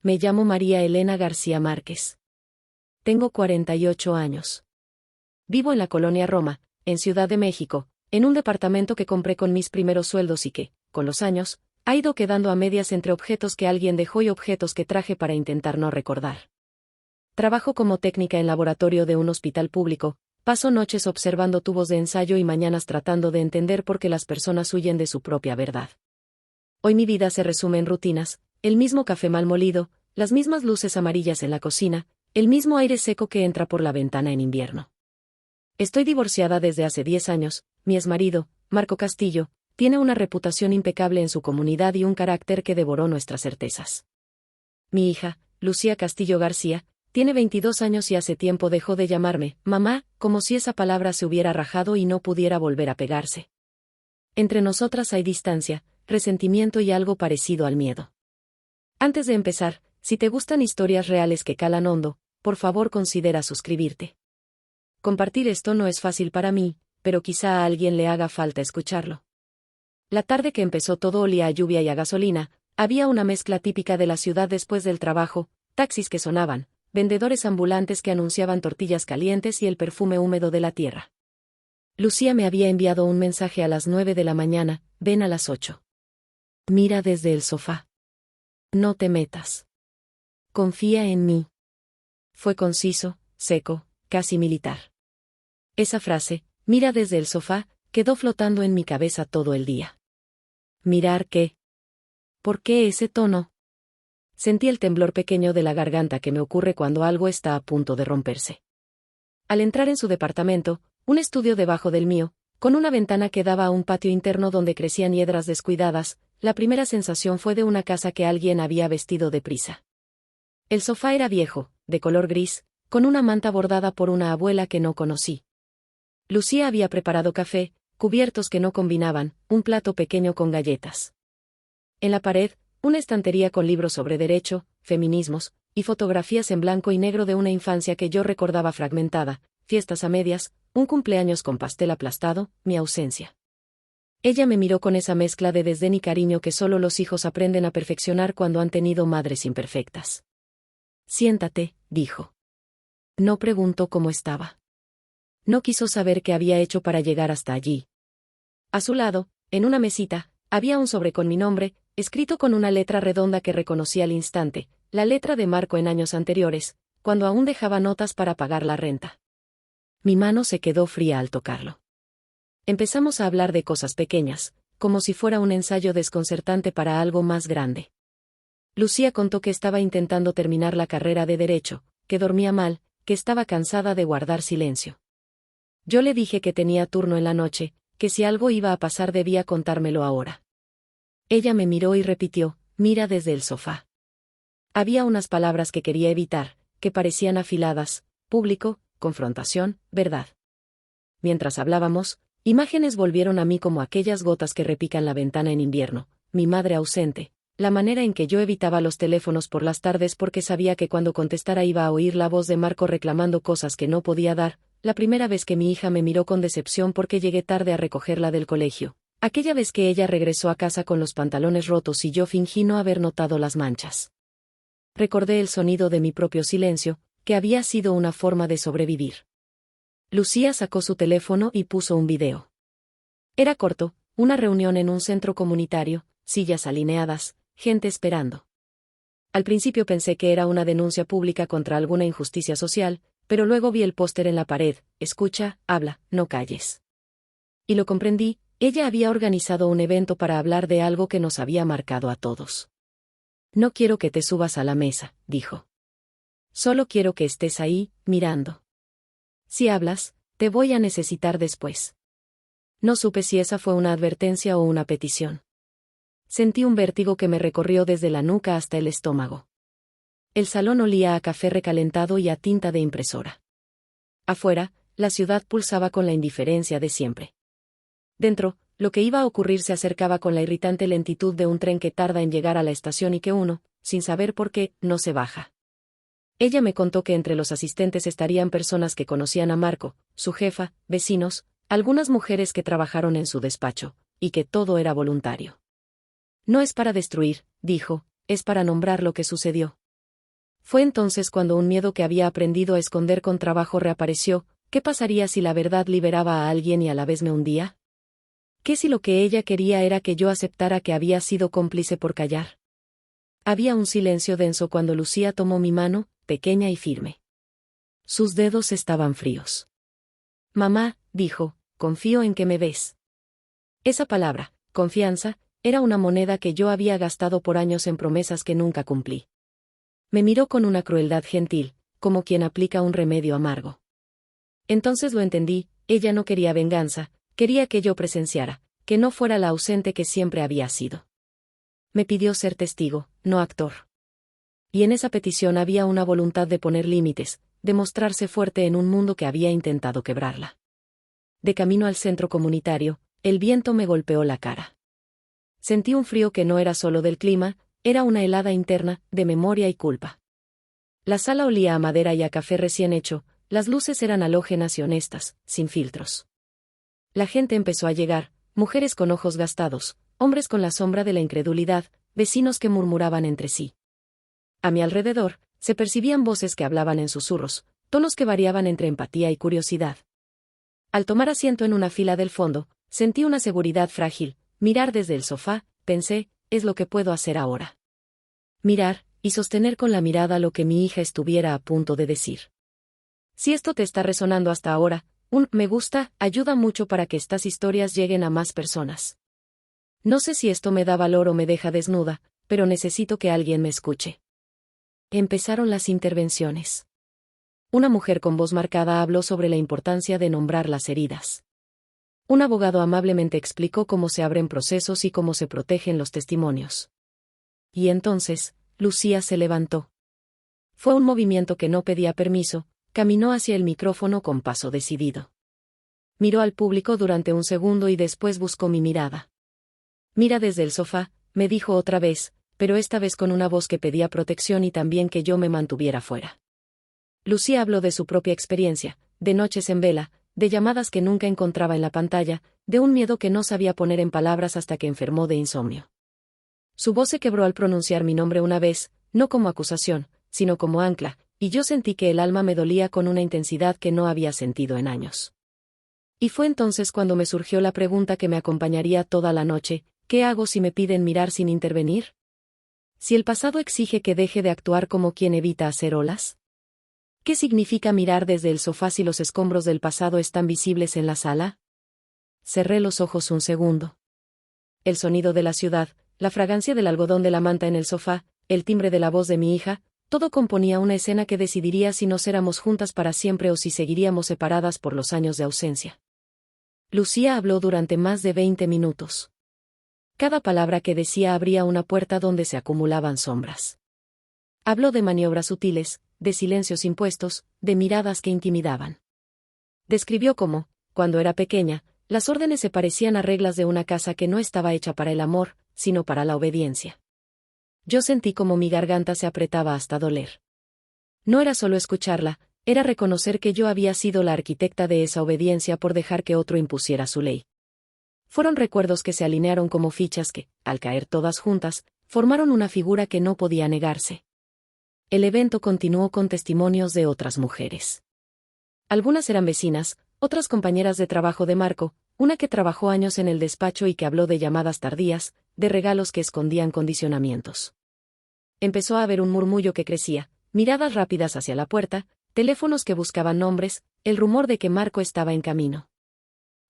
Me llamo María Elena García Márquez. Tengo 48 años. Vivo en la colonia Roma, en Ciudad de México, en un departamento que compré con mis primeros sueldos y que, con los años, ha ido quedando a medias entre objetos que alguien dejó y objetos que traje para intentar no recordar. Trabajo como técnica en laboratorio de un hospital público, paso noches observando tubos de ensayo y mañanas tratando de entender por qué las personas huyen de su propia verdad. Hoy mi vida se resume en rutinas, el mismo café mal molido, las mismas luces amarillas en la cocina, el mismo aire seco que entra por la ventana en invierno. Estoy divorciada desde hace 10 años, mi exmarido, Marco Castillo, tiene una reputación impecable en su comunidad y un carácter que devoró nuestras certezas. Mi hija, Lucía Castillo García, tiene 22 años y hace tiempo dejó de llamarme mamá, como si esa palabra se hubiera rajado y no pudiera volver a pegarse. Entre nosotras hay distancia, resentimiento y algo parecido al miedo. Antes de empezar, si te gustan historias reales que calan hondo, por favor considera suscribirte. Compartir esto no es fácil para mí, pero quizá a alguien le haga falta escucharlo. La tarde que empezó todo olía a lluvia y a gasolina, había una mezcla típica de la ciudad después del trabajo, taxis que sonaban, vendedores ambulantes que anunciaban tortillas calientes y el perfume húmedo de la tierra. Lucía me había enviado un mensaje a las 9 de la mañana, ven a las 8. Mira desde el sofá. No te metas. Confía en mí. Fue conciso, seco, casi militar. Esa frase, mira desde el sofá, quedó flotando en mi cabeza todo el día. ¿Mirar qué? ¿Por qué ese tono? Sentí el temblor pequeño de la garganta que me ocurre cuando algo está a punto de romperse. Al entrar en su departamento, un estudio debajo del mío, con una ventana que daba a un patio interno donde crecían hiedras descuidadas, la primera sensación fue de una casa que alguien había vestido deprisa. El sofá era viejo, de color gris, con una manta bordada por una abuela que no conocí. Lucía había preparado café, cubiertos que no combinaban, un plato pequeño con galletas. En la pared, una estantería con libros sobre derecho, feminismos, y fotografías en blanco y negro de una infancia que yo recordaba fragmentada, fiestas a medias, un cumpleaños con pastel aplastado, mi ausencia. Ella me miró con esa mezcla de desdén y cariño que solo los hijos aprenden a perfeccionar cuando han tenido madres imperfectas. Siéntate, dijo. No preguntó cómo estaba. No quiso saber qué había hecho para llegar hasta allí. A su lado, en una mesita, había un sobre con mi nombre, escrito con una letra redonda que reconocí al instante, la letra de Marco en años anteriores, cuando aún dejaba notas para pagar la renta. Mi mano se quedó fría al tocarlo. Empezamos a hablar de cosas pequeñas, como si fuera un ensayo desconcertante para algo más grande. Lucía contó que estaba intentando terminar la carrera de Derecho, que dormía mal, que estaba cansada de guardar silencio. Yo le dije que tenía turno en la noche, que si algo iba a pasar debía contármelo ahora. Ella me miró y repitió, mira desde el sofá. Había unas palabras que quería evitar, que parecían afiladas, público, confrontación, verdad. Mientras hablábamos, imágenes volvieron a mí como aquellas gotas que repican la ventana en invierno, mi madre ausente, la manera en que yo evitaba los teléfonos por las tardes porque sabía que cuando contestara iba a oír la voz de Marco reclamando cosas que no podía dar, la primera vez que mi hija me miró con decepción porque llegué tarde a recogerla del colegio, aquella vez que ella regresó a casa con los pantalones rotos y yo fingí no haber notado las manchas. Recordé el sonido de mi propio silencio, que había sido una forma de sobrevivir. Lucía sacó su teléfono y puso un video. Era corto, una reunión en un centro comunitario, sillas alineadas, gente esperando. Al principio pensé que era una denuncia pública contra alguna injusticia social, pero luego vi el póster en la pared, escucha, habla, no calles. Y lo comprendí, ella había organizado un evento para hablar de algo que nos había marcado a todos. No quiero que te subas a la mesa, dijo. Solo quiero que estés ahí, mirando. Si hablas, te voy a necesitar después. No supe si esa fue una advertencia o una petición. Sentí un vértigo que me recorrió desde la nuca hasta el estómago. El salón olía a café recalentado y a tinta de impresora. Afuera, la ciudad pulsaba con la indiferencia de siempre. Dentro, lo que iba a ocurrir se acercaba con la irritante lentitud de un tren que tarda en llegar a la estación y que uno, sin saber por qué, no se baja. Ella me contó que entre los asistentes estarían personas que conocían a Marco, su jefa, vecinos, algunas mujeres que trabajaron en su despacho, y que todo era voluntario. No es para destruir, dijo, es para nombrar lo que sucedió. Fue entonces cuando un miedo que había aprendido a esconder con trabajo reapareció. ¿Qué pasaría si la verdad liberaba a alguien y a la vez me hundía? ¿Qué si lo que ella quería era que yo aceptara que había sido cómplice por callar? Había un silencio denso cuando Lucía tomó mi mano, pequeña y firme. Sus dedos estaban fríos. Mamá, dijo, confío en que me ves. Esa palabra, confianza, era una moneda que yo había gastado por años en promesas que nunca cumplí. Me miró con una crueldad gentil, como quien aplica un remedio amargo. Entonces lo entendí, ella no quería venganza, quería que yo presenciara, que no fuera la ausente que siempre había sido. Me pidió ser testigo, no actor. Y en esa petición había una voluntad de poner límites, de mostrarse fuerte en un mundo que había intentado quebrarla. De camino al centro comunitario, el viento me golpeó la cara. Sentí un frío que no era solo del clima, era una helada interna, de memoria y culpa. La sala olía a madera y a café recién hecho, las luces eran halógenas y honestas, sin filtros. La gente empezó a llegar, mujeres con ojos gastados, hombres con la sombra de la incredulidad, vecinos que murmuraban entre sí. A mi alrededor, se percibían voces que hablaban en susurros, tonos que variaban entre empatía y curiosidad. Al tomar asiento en una fila del fondo, sentí una seguridad frágil. Mirar desde el sofá, pensé, es lo que puedo hacer ahora. Mirar, y sostener con la mirada lo que mi hija estuviera a punto de decir. Si esto te está resonando hasta ahora, un me gusta ayuda mucho para que estas historias lleguen a más personas. No sé si esto me da valor o me deja desnuda, pero necesito que alguien me escuche. Empezaron las intervenciones. Una mujer con voz marcada habló sobre la importancia de nombrar las heridas. Un abogado amablemente explicó cómo se abren procesos y cómo se protegen los testimonios. Y entonces, Lucía se levantó. Fue un movimiento que no pedía permiso, caminó hacia el micrófono con paso decidido. Miró al público durante un segundo y después buscó mi mirada. Mira desde el sofá, me dijo otra vez, pero esta vez con una voz que pedía protección y también que yo me mantuviera fuera. Lucía habló de su propia experiencia, de noches en vela, de llamadas que nunca encontraba en la pantalla, de un miedo que no sabía poner en palabras hasta que enfermó de insomnio. Su voz se quebró al pronunciar mi nombre una vez, no como acusación, sino como ancla, y yo sentí que el alma me dolía con una intensidad que no había sentido en años. Y fue entonces cuando me surgió la pregunta que me acompañaría toda la noche: ¿qué hago si me piden mirar sin intervenir? Si el pasado exige que deje de actuar como quien evita hacer olas. ¿Qué significa mirar desde el sofá si los escombros del pasado están visibles en la sala? Cerré los ojos un segundo. El sonido de la ciudad, la fragancia del algodón de la manta en el sofá, el timbre de la voz de mi hija, todo componía una escena que decidiría si nos éramos juntas para siempre o si seguiríamos separadas por los años de ausencia. Lucía habló durante más de 20 minutos. Cada palabra que decía abría una puerta donde se acumulaban sombras. Habló de maniobras sutiles, de silencios impuestos, de miradas que intimidaban. Describió cómo, cuando era pequeña, las órdenes se parecían a reglas de una casa que no estaba hecha para el amor, sino para la obediencia. Yo sentí como mi garganta se apretaba hasta doler. No era solo escucharla, era reconocer que yo había sido la arquitecta de esa obediencia por dejar que otro impusiera su ley. Fueron recuerdos que se alinearon como fichas que, al caer todas juntas, formaron una figura que no podía negarse. El evento continuó con testimonios de otras mujeres. Algunas eran vecinas, otras compañeras de trabajo de Marco, una que trabajó años en el despacho y que habló de llamadas tardías, de regalos que escondían condicionamientos. Empezó a haber un murmullo que crecía, miradas rápidas hacia la puerta, teléfonos que buscaban nombres, el rumor de que Marco estaba en camino.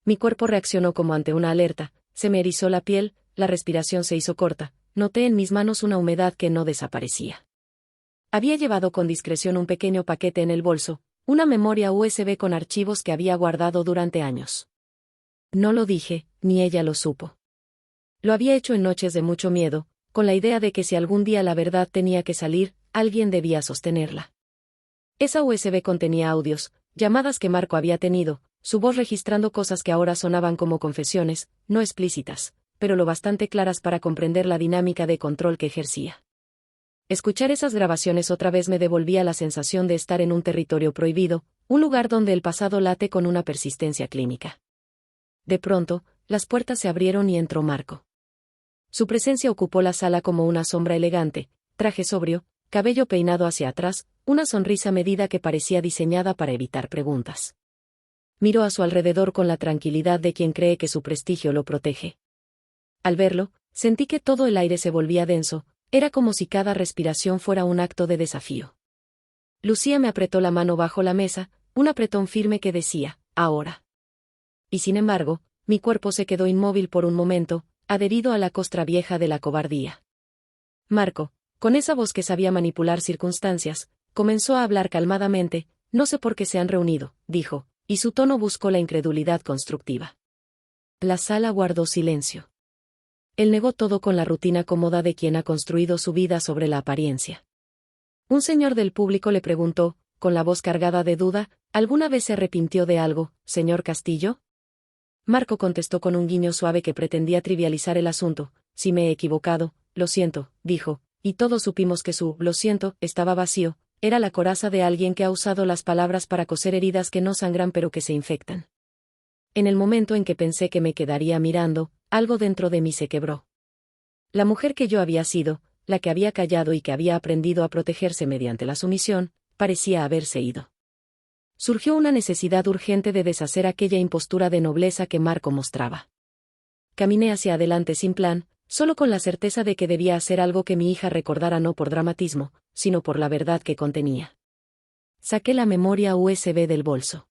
Mi cuerpo reaccionó como ante una alerta, se me erizó la piel, la respiración se hizo corta, noté en mis manos una humedad que no desaparecía. Había llevado con discreción un pequeño paquete en el bolso, una memoria USB con archivos que había guardado durante años. No lo dije, ni ella lo supo. Lo había hecho en noches de mucho miedo, con la idea de que si algún día la verdad tenía que salir, alguien debía sostenerla. Esa USB contenía audios, llamadas que Marco había tenido, su voz registrando cosas que ahora sonaban como confesiones, no explícitas, pero lo bastante claras para comprender la dinámica de control que ejercía. Escuchar esas grabaciones otra vez me devolvía la sensación de estar en un territorio prohibido, un lugar donde el pasado late con una persistencia clínica. De pronto, las puertas se abrieron y entró Marco. Su presencia ocupó la sala como una sombra elegante, traje sobrio, cabello peinado hacia atrás, una sonrisa medida que parecía diseñada para evitar preguntas. Miró a su alrededor con la tranquilidad de quien cree que su prestigio lo protege. Al verlo, sentí que todo el aire se volvía denso, era como si cada respiración fuera un acto de desafío. Lucía me apretó la mano bajo la mesa, un apretón firme que decía, ahora. Y sin embargo, mi cuerpo se quedó inmóvil por un momento, adherido a la costra vieja de la cobardía. Marco, con esa voz que sabía manipular circunstancias, comenzó a hablar calmadamente, no sé por qué se han reunido, dijo, y su tono buscó la incredulidad constructiva. La sala guardó silencio. Él negó todo con la rutina cómoda de quien ha construido su vida sobre la apariencia. Un señor del público le preguntó, con la voz cargada de duda, ¿alguna vez se arrepintió de algo, señor Castillo? Marco contestó con un guiño suave que pretendía trivializar el asunto. Si me he equivocado, lo siento, dijo, y todos supimos que su «lo siento» estaba vacío, era la coraza de alguien que ha usado las palabras para coser heridas que no sangran pero que se infectan. En el momento en que pensé que me quedaría mirando, algo dentro de mí se quebró. La mujer que yo había sido, la que había callado y que había aprendido a protegerse mediante la sumisión, parecía haberse ido. Surgió una necesidad urgente de deshacer aquella impostura de nobleza que Marco mostraba. Caminé hacia adelante sin plan, solo con la certeza de que debía hacer algo que mi hija recordara no por dramatismo, sino por la verdad que contenía. Saqué la memoria USB del bolso.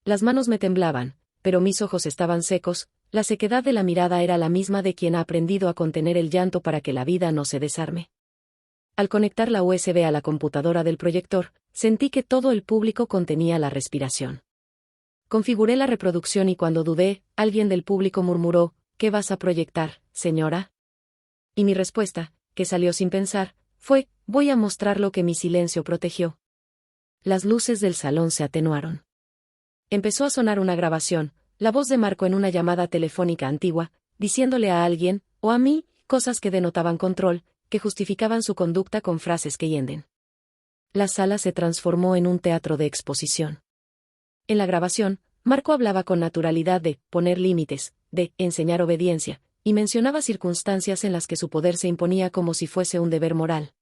Las manos me temblaban, pero mis ojos estaban secos, la sequedad de la mirada era la misma de quien ha aprendido a contener el llanto para que la vida no se desarme. Al conectar la USB a la computadora del proyector, sentí que todo el público contenía la respiración. Configuré la reproducción y cuando dudé, alguien del público murmuró, ¿qué vas a proyectar, señora? Y mi respuesta, que salió sin pensar, fue, voy a mostrar lo que mi silencio protegió. Las luces del salón se atenuaron. Empezó a sonar una grabación, la voz de Marco en una llamada telefónica antigua, diciéndole a alguien, o a mí, cosas que denotaban control, que justificaban su conducta con frases que hienden. La sala se transformó en un teatro de exposición. En la grabación, Marco hablaba con naturalidad de poner límites, de enseñar obediencia, y mencionaba circunstancias en las que su poder se imponía como si fuese un deber moral.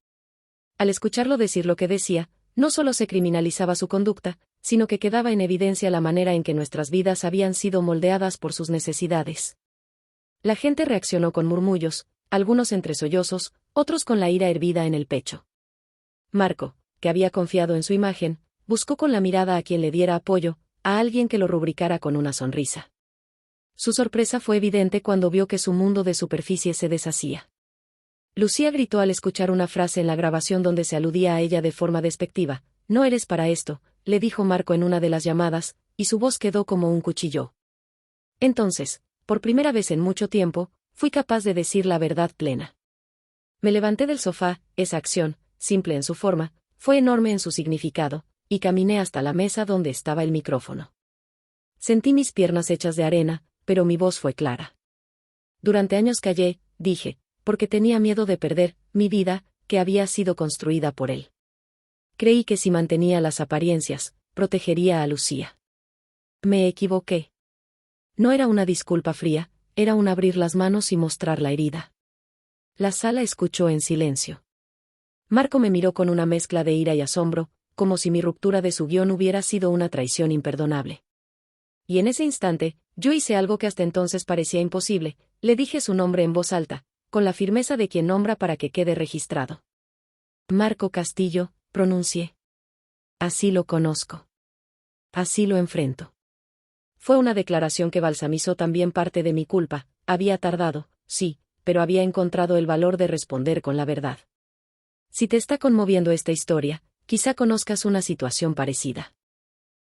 Al escucharlo decir lo que decía, no solo se criminalizaba su conducta, sino que quedaba en evidencia la manera en que nuestras vidas habían sido moldeadas por sus necesidades. La gente reaccionó con murmullos, algunos entre sollozos, otros con la ira hervida en el pecho. Marco, que había confiado en su imagen, buscó con la mirada a quien le diera apoyo, a alguien que lo rubricara con una sonrisa. Su sorpresa fue evidente cuando vio que su mundo de superficie se deshacía. Lucía gritó al escuchar una frase en la grabación donde se aludía a ella de forma despectiva. «No eres para esto», le dijo Marco en una de las llamadas, y su voz quedó como un cuchillo. Entonces, por primera vez en mucho tiempo, fui capaz de decir la verdad plena. Me levanté del sofá, esa acción, simple en su forma, fue enorme en su significado, y caminé hasta la mesa donde estaba el micrófono. Sentí mis piernas hechas de arena, pero mi voz fue clara. Durante años callé, dije, porque tenía miedo de perder mi vida, que había sido construida por él. Creí que si mantenía las apariencias, protegería a Lucía. Me equivoqué. No era una disculpa fría, era un abrir las manos y mostrar la herida. La sala escuchó en silencio. Marco me miró con una mezcla de ira y asombro, como si mi ruptura de su guión hubiera sido una traición imperdonable. Y en ese instante, yo hice algo que hasta entonces parecía imposible, le dije su nombre en voz alta, con la firmeza de quien nombra para que quede registrado. Marco Castillo, pronuncié. Así lo conozco. Así lo enfrento. Fue una declaración que balsamizó también parte de mi culpa, había tardado, sí, pero había encontrado el valor de responder con la verdad. Si te está conmoviendo esta historia, quizá conozcas una situación parecida.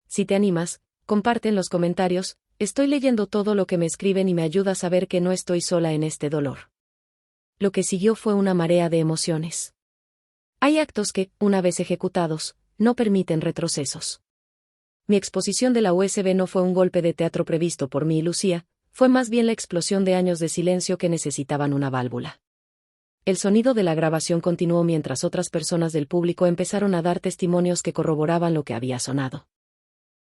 Si te animas, comparte en los comentarios, estoy leyendo todo lo que me escriben y me ayuda a saber que no estoy sola en este dolor. Lo que siguió fue una marea de emociones. Hay actos que, una vez ejecutados, no permiten retrocesos. Mi exposición de la USB no fue un golpe de teatro previsto por mí y Lucía, fue más bien la explosión de años de silencio que necesitaban una válvula. El sonido de la grabación continuó mientras otras personas del público empezaron a dar testimonios que corroboraban lo que había sonado.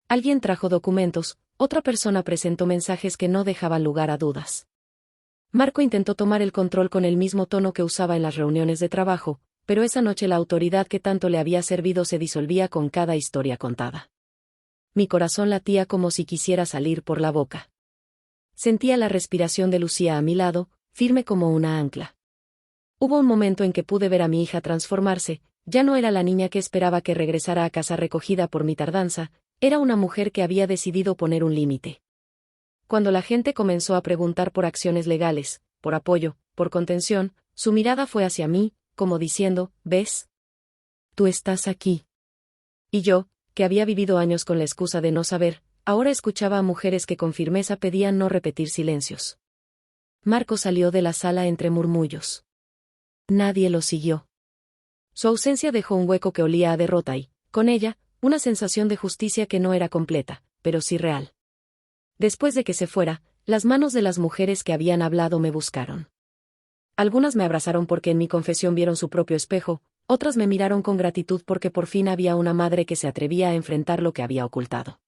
Alguien trajo documentos, otra persona presentó mensajes que no dejaban lugar a dudas. Marco intentó tomar el control con el mismo tono que usaba en las reuniones de trabajo, pero esa noche la autoridad que tanto le había servido se disolvía con cada historia contada. Mi corazón latía como si quisiera salir por la boca. Sentía la respiración de Lucía a mi lado, firme como una ancla. Hubo un momento en que pude ver a mi hija transformarse. Ya no era la niña que esperaba que regresara a casa recogida por mi tardanza, era una mujer que había decidido poner un límite. Cuando la gente comenzó a preguntar por acciones legales, por apoyo, por contención, su mirada fue hacia mí, como diciendo, ¿ves? Tú estás aquí. Y yo, que había vivido años con la excusa de no saber, ahora escuchaba a mujeres que con firmeza pedían no repetir silencios. Marco salió de la sala entre murmullos. Nadie lo siguió. Su ausencia dejó un hueco que olía a derrota y, con ella, una sensación de justicia que no era completa, pero sí real. Después de que se fuera, las manos de las mujeres que habían hablado me buscaron. Algunas me abrazaron porque en mi confesión vieron su propio espejo, otras me miraron con gratitud porque por fin había una madre que se atrevía a enfrentar lo que había ocultado.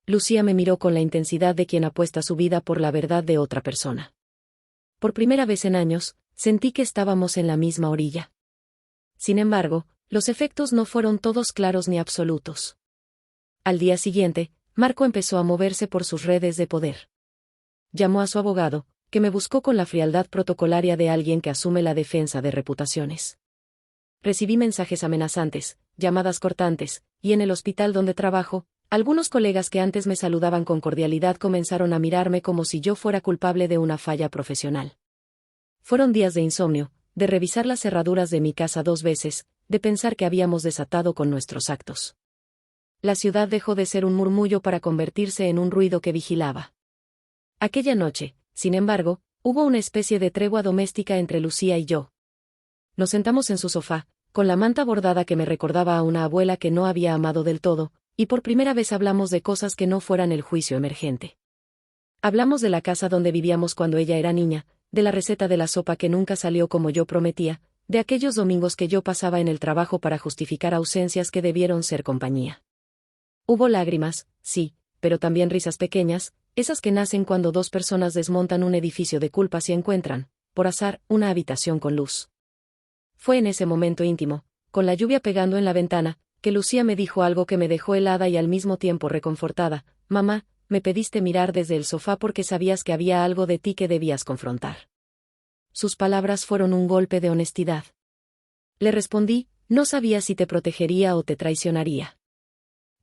Lucía me miró con la intensidad de quien apuesta su vida por la verdad de otra persona. Por primera vez en años, sentí que estábamos en la misma orilla. Sin embargo, los efectos no fueron todos claros ni absolutos. Al día siguiente, Marco empezó a moverse por sus redes de poder. Llamó a su abogado, que me buscó con la frialdad protocolaria de alguien que asume la defensa de reputaciones. Recibí mensajes amenazantes, llamadas cortantes, y en el hospital donde trabajo, algunos colegas que antes me saludaban con cordialidad comenzaron a mirarme como si yo fuera culpable de una falla profesional. Fueron días de insomnio, de revisar las cerraduras de mi casa 2 veces, de pensar que habíamos desatado con nuestros actos. La ciudad dejó de ser un murmullo para convertirse en un ruido que vigilaba. Aquella noche, sin embargo, hubo una especie de tregua doméstica entre Lucía y yo. Nos sentamos en su sofá, con la manta bordada que me recordaba a una abuela que no había amado del todo, y por primera vez hablamos de cosas que no fueran el juicio emergente. Hablamos de la casa donde vivíamos cuando ella era niña, de la receta de la sopa que nunca salió como yo prometía, de aquellos domingos que yo pasaba en el trabajo para justificar ausencias que debieron ser compañía. Hubo lágrimas, sí, pero también risas pequeñas, esas que nacen cuando 2 personas desmontan un edificio de culpas y encuentran, por azar, una habitación con luz. Fue en ese momento íntimo, con la lluvia pegando en la ventana, que Lucía me dijo algo que me dejó helada y al mismo tiempo reconfortada. Mamá, me pediste mirar desde el sofá porque sabías que había algo de ti que debías confrontar. Sus palabras fueron un golpe de honestidad. Le respondí, no sabía si te protegería o te traicionaría.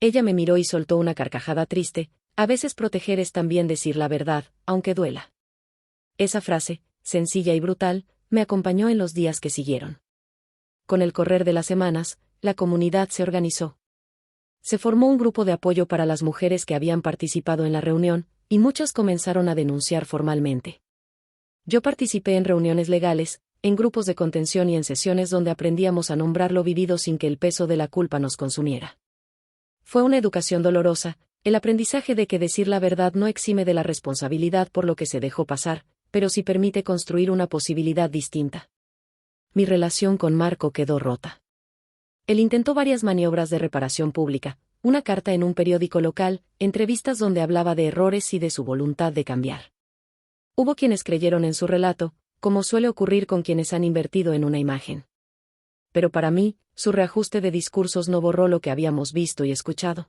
Ella me miró y soltó una carcajada triste. A veces proteger es también decir la verdad, aunque duela. Esa frase, sencilla y brutal, me acompañó en los días que siguieron. Con el correr de las semanas, la comunidad se organizó. Se formó un grupo de apoyo para las mujeres que habían participado en la reunión, y muchas comenzaron a denunciar formalmente. Yo participé en reuniones legales, en grupos de contención y en sesiones donde aprendíamos a nombrar lo vivido sin que el peso de la culpa nos consumiera. Fue una educación dolorosa, el aprendizaje de que decir la verdad no exime de la responsabilidad por lo que se dejó pasar, pero sí permite construir una posibilidad distinta. Mi relación con Marco quedó rota. Él intentó varias maniobras de reparación pública, una carta en un periódico local, entrevistas donde hablaba de errores y de su voluntad de cambiar. Hubo quienes creyeron en su relato, como suele ocurrir con quienes han invertido en una imagen. Pero para mí, su reajuste de discursos no borró lo que habíamos visto y escuchado.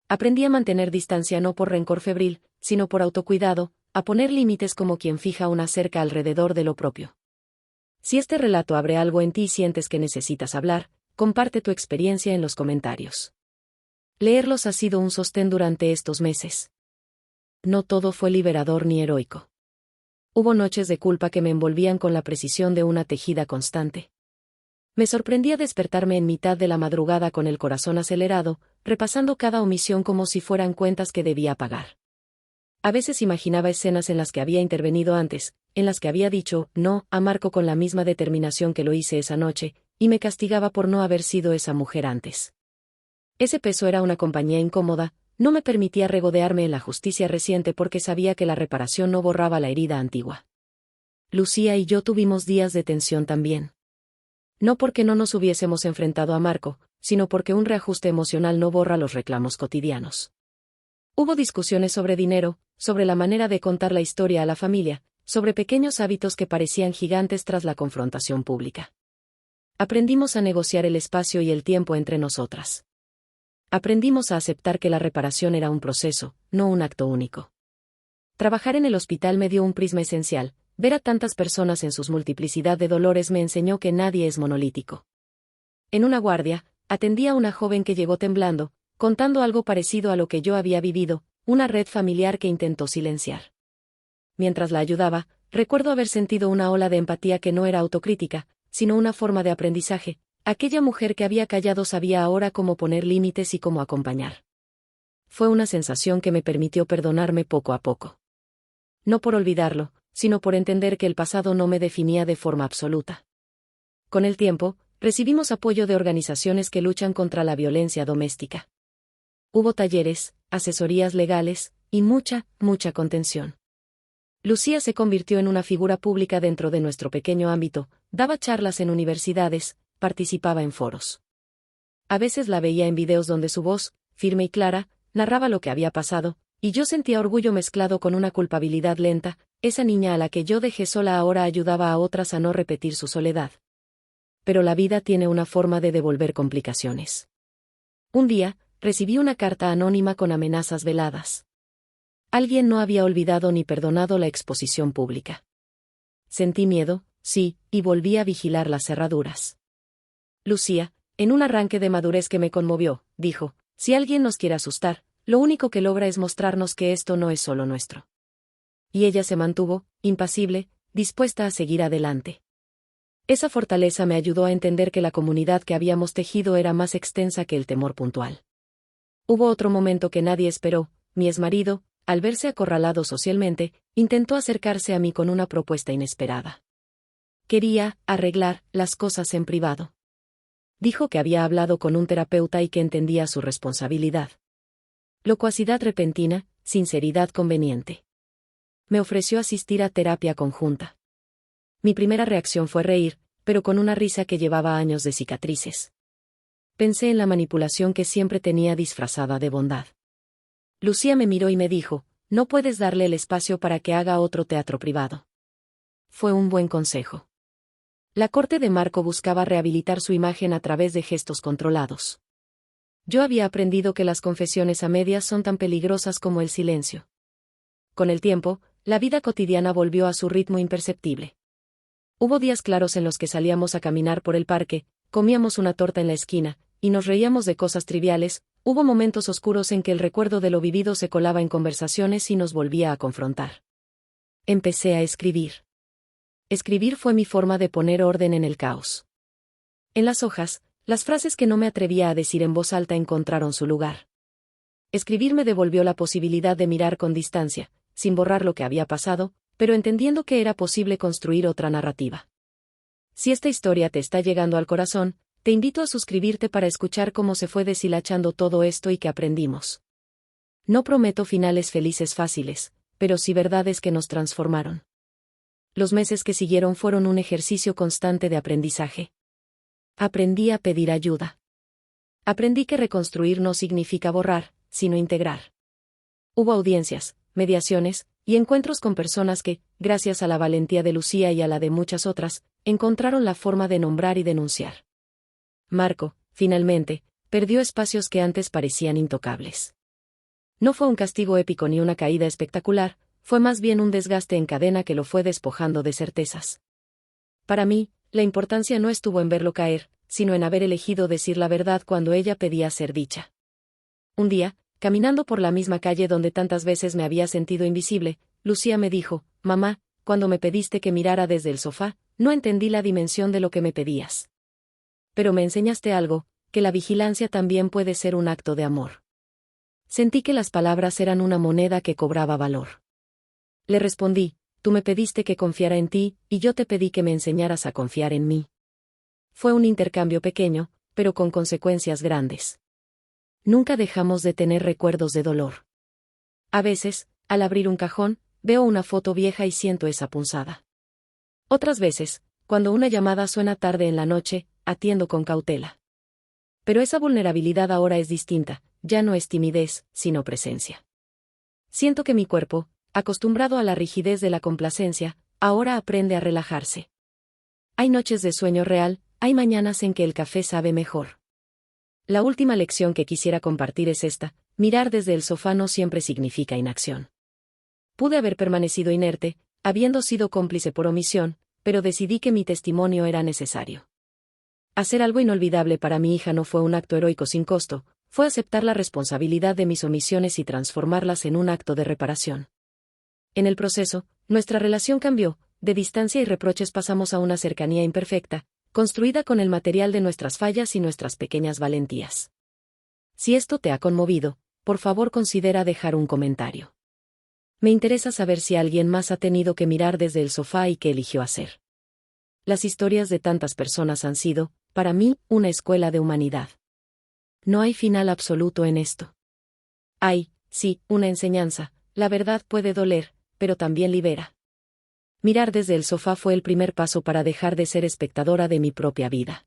Aprendí a mantener distancia no por rencor febril, sino por autocuidado, a poner límites como quien fija una cerca alrededor de lo propio. Si este relato abre algo en ti y sientes que necesitas hablar, comparte tu experiencia en los comentarios. Leerlos ha sido un sostén durante estos meses. No todo fue liberador ni heroico. Hubo noches de culpa que me envolvían con la precisión de una tejida constante. Me sorprendía despertarme en mitad de la madrugada con el corazón acelerado, repasando cada omisión como si fueran cuentas que debía pagar. A veces imaginaba escenas en las que había intervenido antes, en las que había dicho no a Marco con la misma determinación que lo hice esa noche, y me castigaba por no haber sido esa mujer antes. Ese peso era una compañía incómoda, no me permitía regodearme en la justicia reciente porque sabía que la reparación no borraba la herida antigua. Lucía y yo tuvimos días de tensión también. No porque no nos hubiésemos enfrentado a Marco, sino porque un reajuste emocional no borra los reclamos cotidianos. Hubo discusiones sobre dinero, sobre la manera de contar la historia a la familia, sobre pequeños hábitos que parecían gigantes tras la confrontación pública. Aprendimos a negociar el espacio y el tiempo entre nosotras. Aprendimos a aceptar que la reparación era un proceso, no un acto único. Trabajar en el hospital me dio un prisma esencial. Ver a tantas personas en sus multiplicidad de dolores me enseñó que nadie es monolítico. En una guardia, atendí a una joven que llegó temblando, contando algo parecido a lo que yo había vivido, una red familiar que intentó silenciar. Mientras la ayudaba, recuerdo haber sentido una ola de empatía que no era autocrítica, sino una forma de aprendizaje. Aquella mujer que había callado sabía ahora cómo poner límites y cómo acompañar. Fue una sensación que me permitió perdonarme poco a poco. No por olvidarlo, sino por entender que el pasado no me definía de forma absoluta. Con el tiempo, recibimos apoyo de organizaciones que luchan contra la violencia doméstica. Hubo talleres, asesorías legales, y mucha contención. Lucía se convirtió en una figura pública dentro de nuestro pequeño ámbito, daba charlas en universidades, participaba en foros. A veces la veía en videos donde su voz, firme y clara, narraba lo que había pasado, y yo sentía orgullo mezclado con una culpabilidad lenta. Esa niña a la que yo dejé sola ahora ayudaba a otras a no repetir su soledad. Pero la vida tiene una forma de devolver complicaciones. Un día, recibí una carta anónima con amenazas veladas. Alguien no había olvidado ni perdonado la exposición pública. Sentí miedo, sí, y volví a vigilar las cerraduras. Lucía, en un arranque de madurez que me conmovió, dijo: si alguien nos quiere asustar, lo único que logra es mostrarnos que esto no es solo nuestro. Y ella se mantuvo, impasible, dispuesta a seguir adelante. Esa fortaleza me ayudó a entender que la comunidad que habíamos tejido era más extensa que el temor puntual. Hubo otro momento que nadie esperó. Mi exmarido, al verse acorralado socialmente, intentó acercarse a mí con una propuesta inesperada. Quería arreglar las cosas en privado. Dijo que había hablado con un terapeuta y que entendía su responsabilidad. Locuacidad repentina, sinceridad conveniente. Me ofreció asistir a terapia conjunta. Mi primera reacción fue reír, pero con una risa que llevaba años de cicatrices. Pensé en la manipulación que siempre tenía disfrazada de bondad. Lucía me miró y me dijo: no puedes darle el espacio para que haga otro teatro privado. Fue un buen consejo. La corte de Marco buscaba rehabilitar su imagen a través de gestos controlados. Yo había aprendido que las confesiones a medias son tan peligrosas como el silencio. Con el tiempo, la vida cotidiana volvió a su ritmo imperceptible. Hubo días claros en los que salíamos a caminar por el parque, comíamos una torta en la esquina, y nos reíamos de cosas triviales. Hubo momentos oscuros en que el recuerdo de lo vivido se colaba en conversaciones y nos volvía a confrontar. Empecé a escribir. Escribir fue mi forma de poner orden en el caos. En las hojas, las frases que no me atrevía a decir en voz alta encontraron su lugar. Escribir me devolvió la posibilidad de mirar con distancia, sin borrar lo que había pasado, pero entendiendo que era posible construir otra narrativa. Si esta historia te está llegando al corazón, te invito a suscribirte para escuchar cómo se fue deshilachando todo esto y que aprendimos. No prometo finales felices fáciles, pero sí verdades que nos transformaron. Los meses que siguieron fueron un ejercicio constante de aprendizaje. Aprendí a pedir ayuda. Aprendí que reconstruir no significa borrar, sino integrar. Hubo audiencias, mediaciones, y encuentros con personas que, gracias a la valentía de Lucía y a la de muchas otras, encontraron la forma de nombrar y denunciar. Marco, finalmente, perdió espacios que antes parecían intocables. No fue un castigo épico ni una caída espectacular, fue más bien un desgaste en cadena que lo fue despojando de certezas. Para mí, la importancia no estuvo en verlo caer, sino en haber elegido decir la verdad cuando ella pedía ser dicha. Un día, caminando por la misma calle donde tantas veces me había sentido invisible, Lucía me dijo: mamá, cuando me pediste que mirara desde el sofá, no entendí la dimensión de lo que me pedías. Pero me enseñaste algo, que la vigilancia también puede ser un acto de amor. Sentí que las palabras eran una moneda que cobraba valor. Le respondí: tú me pediste que confiara en ti, y yo te pedí que me enseñaras a confiar en mí. Fue un intercambio pequeño, pero con consecuencias grandes. Nunca dejamos de tener recuerdos de dolor. A veces, al abrir un cajón, veo una foto vieja y siento esa punzada. Otras veces, cuando una llamada suena tarde en la noche, atiendo con cautela. Pero esa vulnerabilidad ahora es distinta, ya no es timidez, sino presencia. Siento que mi cuerpo, acostumbrado a la rigidez de la complacencia, ahora aprende a relajarse. Hay noches de sueño real, Hay mañanas en que el café sabe mejor. La última lección que quisiera compartir es esta: mirar desde el sofá no siempre significa inacción. Pude haber permanecido inerte, habiendo sido cómplice por omisión, pero decidí que mi testimonio era necesario. Hacer algo inolvidable para mi hija no fue un acto heroico sin costo, fue aceptar la responsabilidad de mis omisiones y transformarlas en un acto de reparación. En el proceso, nuestra relación cambió, de distancia y reproches pasamos a una cercanía imperfecta, construida con el material de nuestras fallas y nuestras pequeñas valentías. Si esto te ha conmovido, por favor considera dejar un comentario. Me interesa saber si alguien más ha tenido que mirar desde el sofá y qué eligió hacer. Las historias de tantas personas han sido, para mí, una escuela de humanidad. No hay final absoluto en esto. Hay, sí, una enseñanza: la verdad puede doler, pero también libera. Mirar desde el sofá fue el primer paso para dejar de ser espectadora de mi propia vida.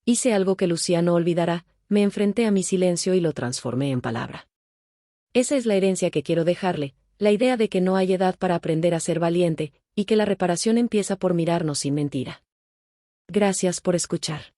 Hice algo que Lucía no olvidará: me enfrenté a mi silencio y lo transformé en palabra. Esa es la herencia que quiero dejarle, la idea de que no hay edad para aprender a ser valiente, y que la reparación empieza por mirarnos sin mentira. Gracias por escuchar.